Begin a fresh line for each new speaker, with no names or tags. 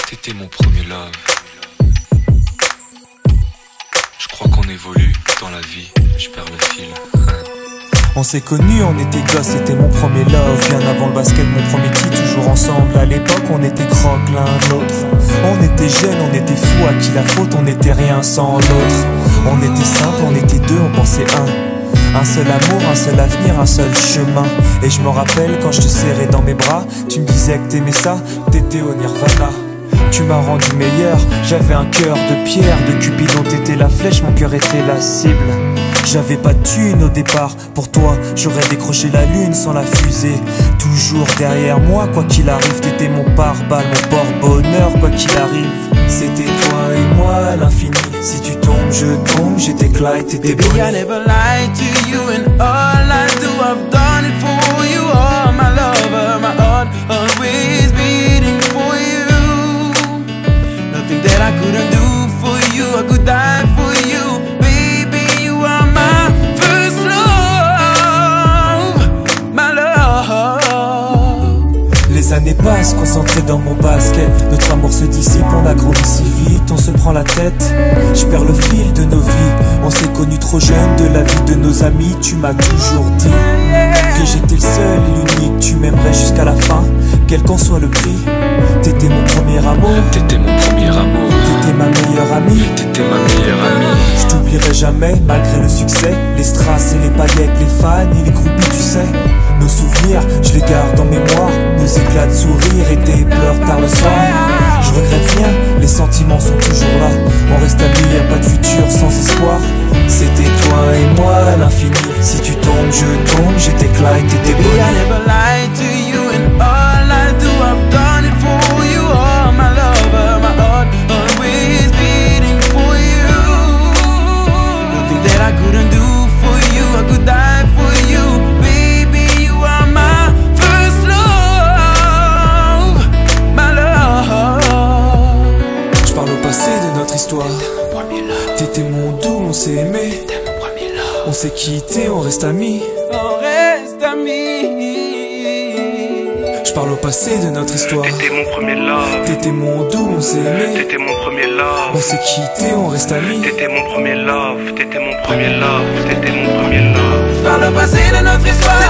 T'étais mon premier love. Je crois qu'on évolue dans la vie, je perds le fil.
On s'est connus, on était gosses, c'était mon premier love. Bien avant le basket, mon premier qui toujours ensemble. À l'époque, on était croque l'un l'autre. On était jeunes, on était fous, à qui la faute, on n'était rien sans l'autre. On était simple, on était deux, on pensait un seul amour, un seul avenir, un seul chemin. Et je me rappelle quand je te serrais dans mes bras, tu me disais que t'aimais ça, t'étais au nirvana. Tu m'as rendu meilleur, j'avais un cœur de pierre. De Cupidon t'étais la flèche, mon cœur était la cible. J'avais pas de thune au départ, pour toi j'aurais décroché la lune sans la fusée. Toujours derrière moi, quoi qu'il arrive, t'étais mon pare-balles, mon porte-bonheur, quoi qu'il arrive. C'était toi et moi à l'infini. Si tu tombes, je tombe, j'étais Clyde, t'étais Bonnie.
Baby, I never lied to you, and all I do, I've done it for you. Oh, my lover, my heart always beating for you. Nothing that I couldn't do for you, I could die for you. Baby, you are my first love, my love.
Les années passent, concentrées dans mon basket. Notre amour se dissipe, on a grandi si vite, on se prend la tête. Je perds le fil de nos vies. On s'est connus trop jeunes, de la vie de nos amis. Tu m'as toujours dit que j'étais le seul et l'unique. Tu m'aimerais jusqu'à la fin, quel qu'en soit le prix. T'étais mon premier amour.
T'étais mon premier amour.
T'étais ma meilleure amie.
T'étais ma meilleure amie.
Je t'oublierai jamais, malgré le succès. Les strass et les paillettes, les fans et les groupies, tu sais. Nos souvenirs, je les garde en mémoire. Nos éclats de sourire et tes pleurs tard le soir. Je regrette rien, les sentiments sont toujours là. On reste amis, y'a pas de futur sans espoir. C'était toi et moi à l'infini. Si tu tombes, je tombe, j'étais Clyde, t'étais
Baby,
Bonnie.
I never lied to you, and all I do, I've done it for you. Oh, my lover, my heart always beating for you. Nothing that I couldn't do for you, I could die for you. Baby, you are my first love, my love.
Je parle au passé de notre histoire. T'étais mon doux, on s'est aimé. On s'est quitté, on reste amis.
On reste amis.
Je parle au passé de notre histoire.
T'étais mon premier love.
T'étais mon doux, on s'est aimé.
T'étais mon premier love.
On s'est quitté, on reste amis.
T'étais mon premier love. T'étais mon premier love. T'étais mon premier love.
Par le passé de notre histoire.